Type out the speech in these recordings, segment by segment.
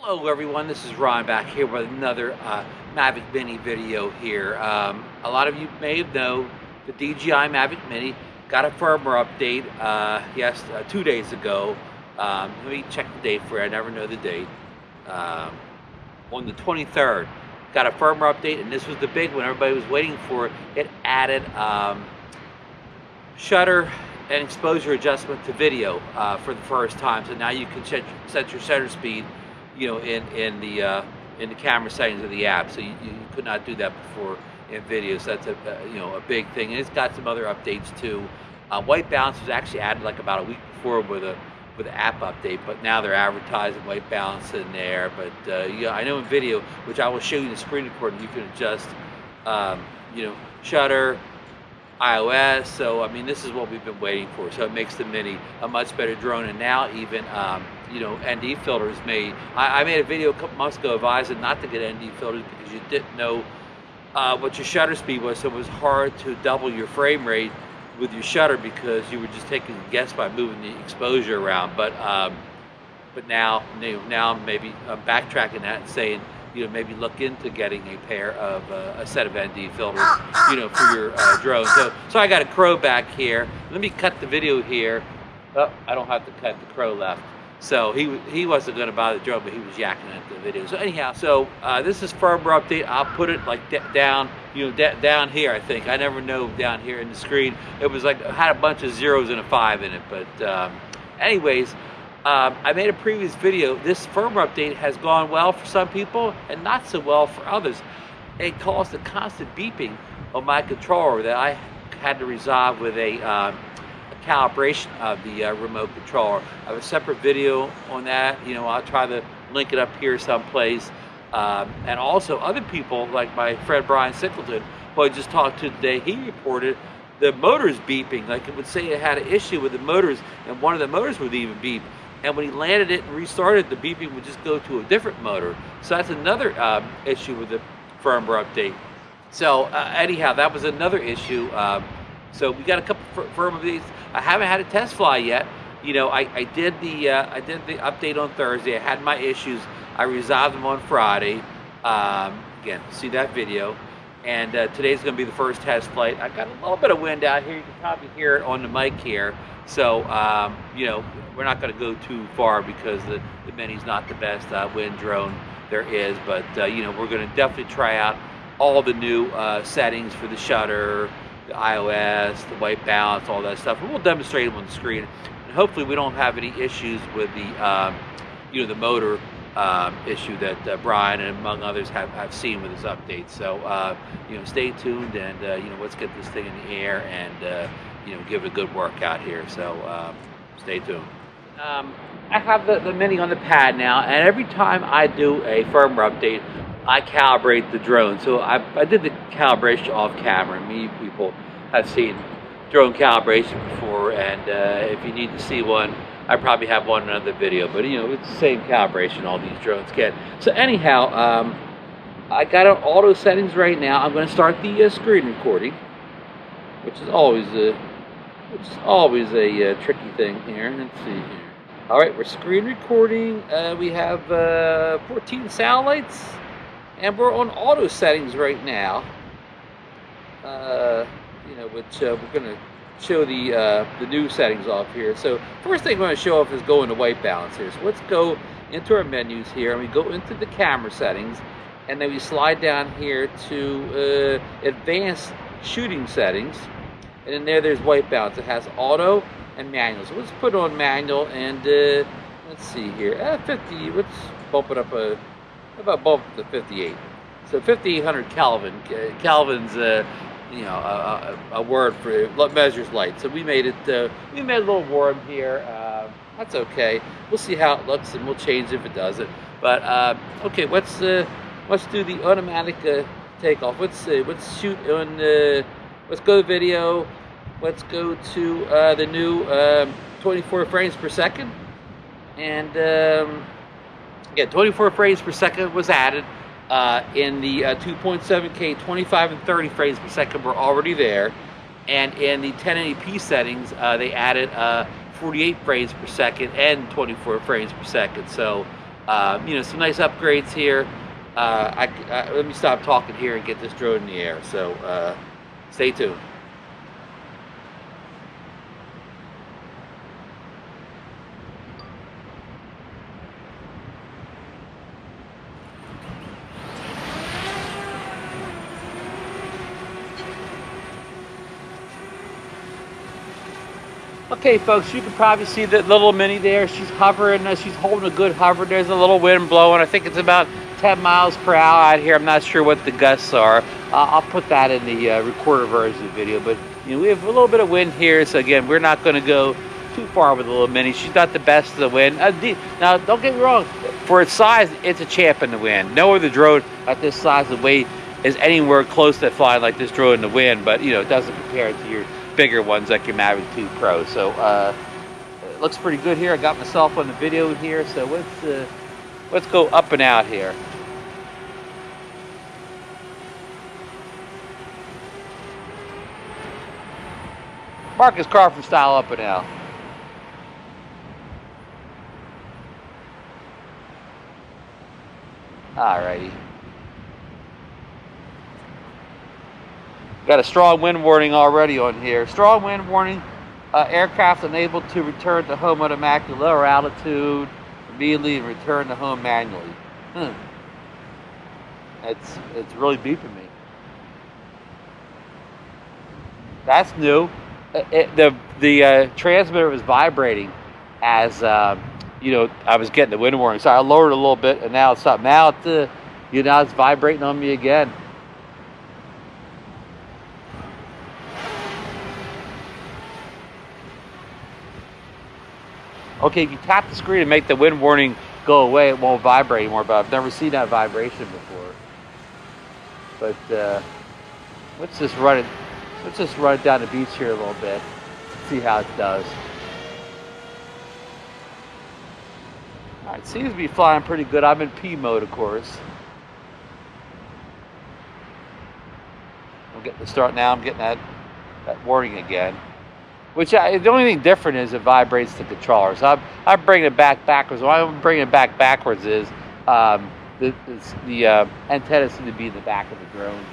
Hello everyone, this is Ron back here with another Mavic Mini video here. A lot of you may know the DJI Mavic Mini got a firmware update 2 days ago. Let me check the date for you, I never know the date. On the 23rd, got a firmware update, and this was the big one everybody was waiting for. It added shutter and exposure adjustment to video for the first time. So now you can set your shutter speed, you know, in the camera settings of the app. So you could not do that before in video. So that's a big thing. And it's got some other updates too. White balance was actually added like about a week before with the app update, but now they're advertising white balance in there. But I know in video, which I will show you in the screen recording, you can adjust shutter, iOS. So I mean, this is what we've been waiting for. So it makes the Mini a much better drone. And now even ND filters I made a video a couple months ago advising not to get ND filters because you didn't know what your shutter speed was. So it was hard to double your frame rate with your shutter because you were just taking a guess by moving the exposure around. But now maybe I'm backtracking that and saying, maybe look into getting a set of ND filters, for your drone. So I got a crow back here. Let me cut the video here. Oh, I don't have to cut, the crow left. So he wasn't going to buy the drone, but he was yakking at the video. So anyhow, this is firmware update. I'll put it like down, down here. I think I never know down here in the screen. It was like had a bunch of zeros and a 5 in it. But anyways. I made a previous video. This firmware update has gone well for some people and not so well for others. It caused a constant beeping on my controller that I had to resolve with a calibration of the remote controller. I have a separate video on that. I'll try to link it up here someplace. And also other people like my friend Brian Sickleton, who I just talked to today, he reported the motors beeping. Like it would say it had an issue with the motors, and one of the motors would even beep. And when he landed it and restarted, the beeping would just go to a different motor. So that's another issue with the firmware update. So anyhow, that was another issue. So we got a couple firmware updates. I haven't had a test fly yet. I did the update on Thursday. I had my issues. I resolved them on Friday. Again, see that video. And today's going to be the first test flight. I got a little bit of wind out here. You can probably hear it on the mic here. So, we're not going to go too far because the Mini's not the best wind drone there is. But, we're going to definitely try out all the new settings for the shutter, the iOS, the white balance, all that stuff. And we'll demonstrate them on the screen. And hopefully we don't have any issues with the, the motor issue that Brian and among others have seen with this update. So stay tuned and let's get this thing in the air and give it a good workout here. So stay tuned. I have the Mini on the pad now, and every time I do a firmware update, I calibrate the drone. So I did the calibration off camera. Many people have seen drone calibration before, and if you need to see one, I probably have one in another video, but it's the same calibration all these drones get. So anyhow, I got on auto settings right now. I'm going to start the screen recording, which is always a tricky thing here. Let's see here. All right, we're screen recording. We have 14 satellites, and we're on auto settings right now. Which we're going to show the new settings off here. So first thing I'm going to show off is go into white balance here. So let's go into our menus here, and we go into the camera settings, and then we slide down here to advanced shooting settings, and in there's white balance. It has auto and manual. So let's put on manual, and let's see here, 50. Let's bump it up bump it to 58. So 5800 Kelvin. Kelvin's a word for it, measures light. So we made it a little warm here. That's okay. We'll see how it looks, and we'll change if it doesn't. But okay, let's do the automatic takeoff. Let's shoot on. Let's go to video. Let's go to the new 24 frames per second, and 24 frames per second was added. In the 2.7K, 25 and 30 frames per second were already there, and in the 1080p settings, they added 48 frames per second and 24 frames per second. So You know, some nice upgrades here. Let me stop talking here and get this drone in the air. So stay tuned. Okay, folks, you can probably see that little Mini there. She's hovering. She's holding a good hover. There's a little wind blowing. I think it's about 10 miles per hour out here. I'm not sure what the gusts are. I'll put that in the recorder version of the video. But you know, we have a little bit of wind here. So again, we're not going to go too far with the little Mini. She's not the best of the wind. Now, don't get me wrong. For its size, it's a champ in the wind. No other drone at this size and weight is anywhere close to flying like this drone in the wind. But you know, it doesn't compare to your bigger ones like your Mavic 2 Pro. So it looks pretty good here. I got myself on the video here. So let's go up and out here. Marcus Crawford style up and out. Alrighty. Got a strong wind warning already on here. Strong wind warning. Aircraft unable to return to home automatically, lower altitude, immediately and return to home manually. It's really beeping me. That's new. The transmitter was vibrating as you know, I was getting the wind warning, so I lowered it a little bit, and now it's up. Now it's vibrating on me again. Okay, if you tap the screen and make the wind warning go away, it won't vibrate anymore, but I've never seen that vibration before. But let's just run it down the beach here a little bit, see how it does. All right, seems to be flying pretty good. I'm in P mode, of course. I'm getting the start now. I'm getting that warning again. The only thing different is it vibrates the controller. So I'm bringing it backwards. Why I'm bringing it backwards is the antenna seem to be in the back of the drone.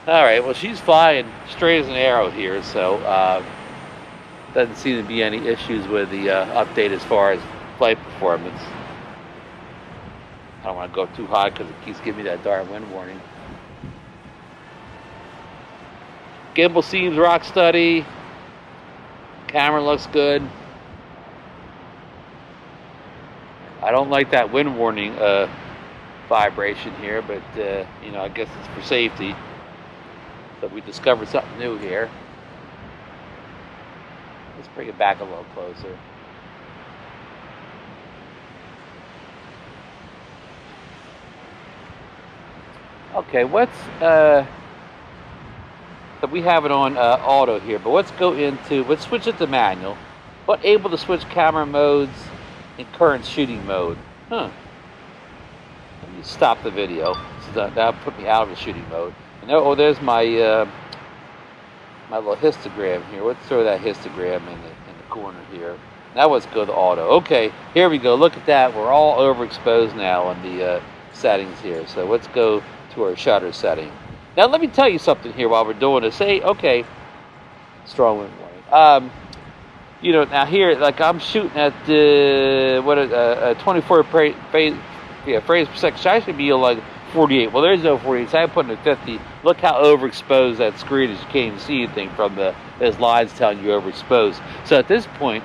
All right, well, she's flying straight as an arrow here, so doesn't seem to be any issues with the update as far as flight performance. I don't want to go too high because it keeps giving me that darn wind warning. Gimbal seems rock steady. Camera looks good. I don't like that wind warning vibration here, but you know, I guess it's for safety. So we discovered something new here. Let's bring it back a little closer. Okay, so we have it on auto here, but let's switch it to manual. But able to switch camera modes in current shooting mode. Let me stop the video. So that'll put me out of the shooting mode. And there's my my little histogram here. Let's throw that histogram in the corner here. Now let's go to auto. Okay, here we go. Look at that. We're all overexposed now on the settings here. So let's go to our shutter setting. Now let me tell you something here while we're doing this. Okay, strong wind warning. You know, now here, like I'm shooting at 24 frames per second. So I should be like 48. Well, there's no 48, so I'm putting it at 50. Look how overexposed that screen is. You can't even see anything from those lines telling you overexposed. So at this point,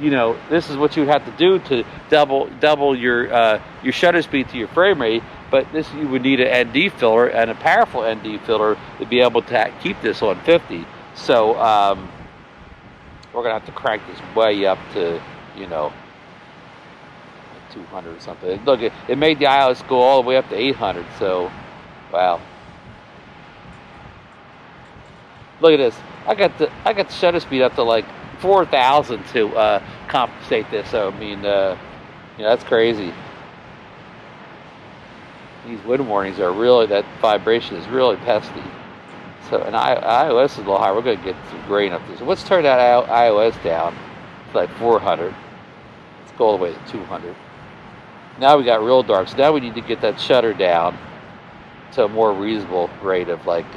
you know, this is what you have to do to double your shutter speed to your frame rate. But you would need an ND filter and a powerful ND filter to be able to keep this on 50. So we're gonna have to crank this way up to, you know, 200 or something. Look, it made the IOS go all the way up to 800. So, wow. Look at this. I got the shutter speed up to like 4,000 to compensate this. So I mean, you know, that's crazy. These wind warnings are really, that vibration is really pesky. So, and iOS is a little higher. We're going to get some grain up there. So let's turn that iOS down to like 400. go all the way to 200. Now we got real dark, so now we need to get that shutter down to a more reasonable rate of like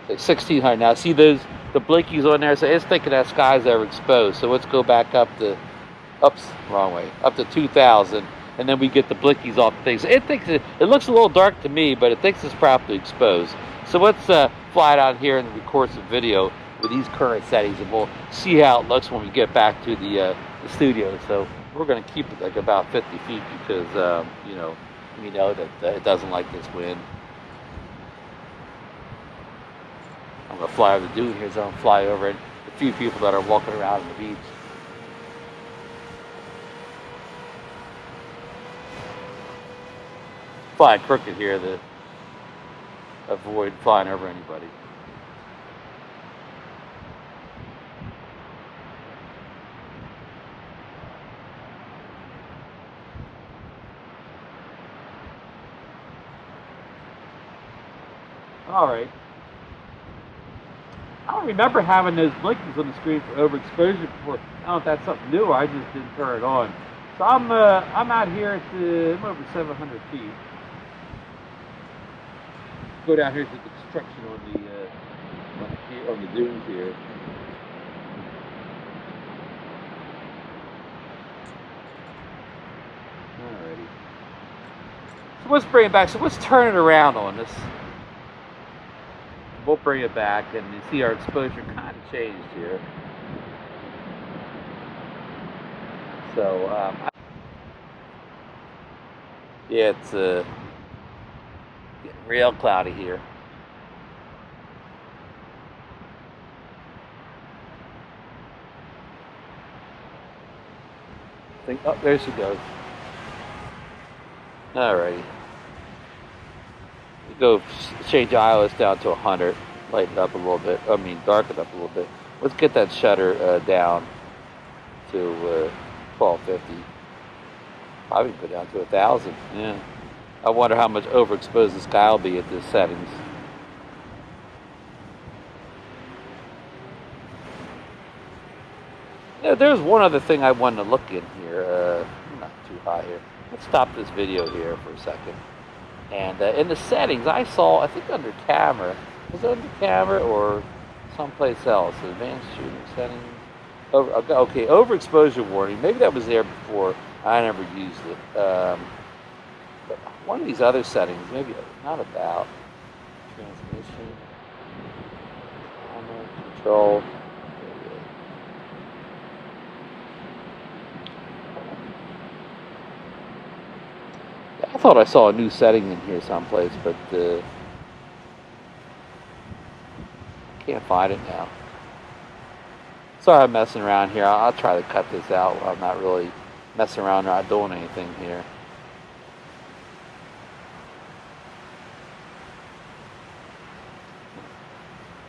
1600. Now see the blinkies on there, so it's thinking that sky's overexposed. So let's go back up to, oops, wrong way, up to 2000, and then we get the blinkies off the things. It thinks it looks a little dark to me, but it thinks it's properly exposed. So let's fly it out here and record some video with these current settings, and we'll see how it looks when we get back to the studio. So we're going to keep it like about 50 feet because you know, we know that it doesn't like this wind. I'm going to fly over the dune here, so I'm going to fly over it. A few people that are walking around on the beach. Flying crooked here to avoid flying over anybody. All right. I don't remember having those blinkies on the screen for overexposure before. I don't know if that's something new or I just didn't turn it on. So I'm out here at I'm over 700 feet. Go down here to the construction on the dunes here. Alrighty. So let's bring it back. So let's turn it around on this. We'll bring it back, and you see our exposure kind of changed here. So, yeah, it's getting real cloudy here. Oh, there she goes. Alrighty. Go change IOS down to 100, lighten it up a little bit. I mean, darken it up a little bit. Let's get that shutter down to 1250. Probably put down to 1000. Yeah. I wonder how much overexposed the sky will be at this settings. Yeah, there's one other thing I wanted to look in here. Not too high here. Let's stop this video here for a second. And in the settings, I saw, I think under camera, was it under camera or someplace else? Advanced shooting settings. Okay, overexposure warning. Maybe that was there before. I never used it. But one of these other settings, maybe not about transmission, camera, control. I thought I saw a new setting in here someplace, but can't find it now. Sorry I'm messing around here. I'll try to cut this out while I'm not really messing around, not doing anything here.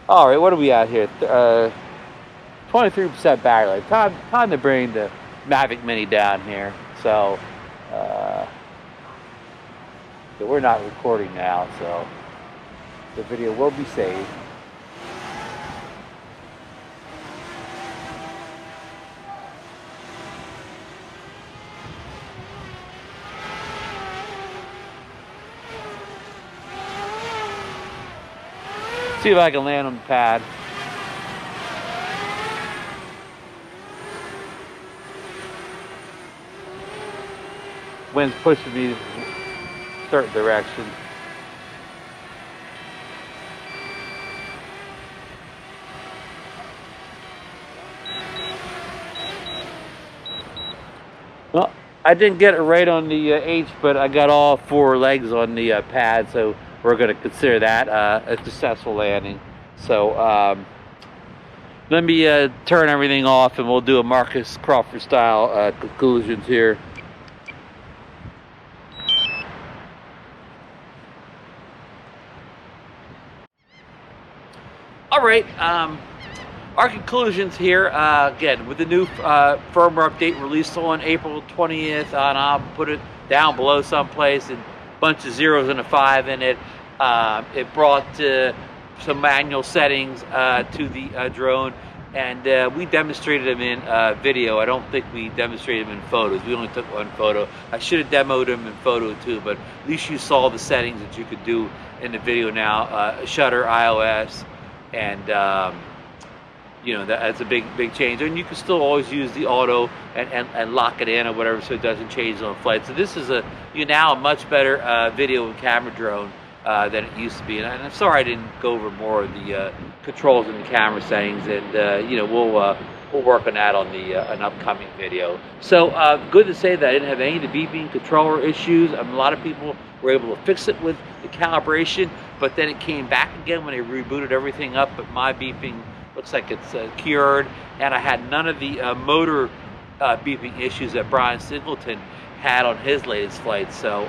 All right, what are we at here? 23% battery life. Time to bring the Mavic Mini down here. So we're not recording now, so the video will be saved. See if I can land on the pad. Wind's pushing me certain direction. Well, I didn't get it right on the H, but I got all 4 legs on the pad, so we're going to consider that a successful landing. So let me turn everything off, and we'll do a Marcus Crawford style conclusions here. All right, our conclusions here, again, with the new firmware update released on April 20th, and I'll put it down below someplace, and a bunch of zeros and a 5 in it. It brought some manual settings to the drone. and we demonstrated them in video. I don't think we demonstrated them in photos. We only took one photo. I should have demoed them in photo too, but at least you saw the settings that you could do in the video now. Shutter, iOS, and you know, that's a big change. And you can still always use the auto and lock it in or whatever, so it doesn't change on flight. So this is now a much better video and camera drone than it used to be. And I'm sorry I didn't go over more of the controls and the camera settings, and you know, we'll work on that on an upcoming video. So good to say that I didn't have any of the beeping controller issues. A lot of people were able to fix it with the calibration, but then it came back again when they rebooted everything up. But my beeping looks like it's cured, and I had none of the motor beeping issues that Brian Singleton had on his latest flight. So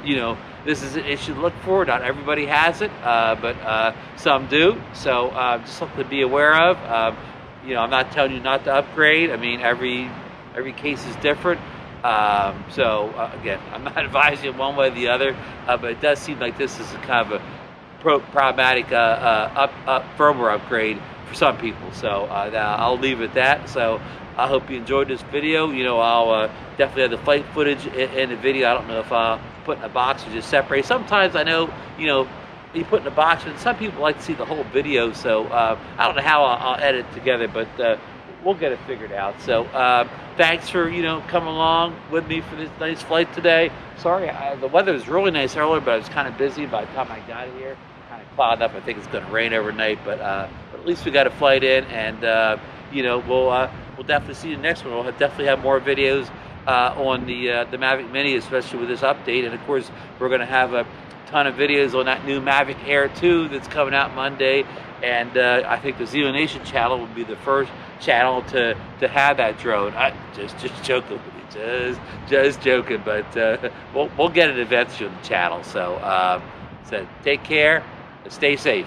you know, this is an issue to look for. Not everybody has it, but some do. So just something to be aware of. You know, I'm not telling you not to upgrade. I mean, every case is different. So again, I'm not advising one way or the other, but it does seem like this is a kind of a problematic firmware upgrade for some people. So I'll leave it at that. So I hope you enjoyed this video. You know, I'll definitely have the flight footage in the video. I don't know if I'll put in a box or just separate. Sometimes I know, you know, you put in a box, and some people like to see the whole video. So I don't know how I'll edit it together, but we'll get it figured out. So thanks for, you know, coming along with me for this nice flight today. Sorry, the weather was really nice earlier, but I was kind of busy by the time I got here. Kind of clouded up. I think it's going to rain overnight, but at least we got a flight in, and you know, we'll definitely see the next one. We'll definitely have more videos on the Mavic Mini, especially with this update. And of course, we're going to have a ton of videos on that new Mavic Air 2 that's coming out Monday. And I think the Zero Nation channel will be the first channel to have that drone. Just joking with you, just joking. But we'll get it eventually on the channel. So take care and stay safe.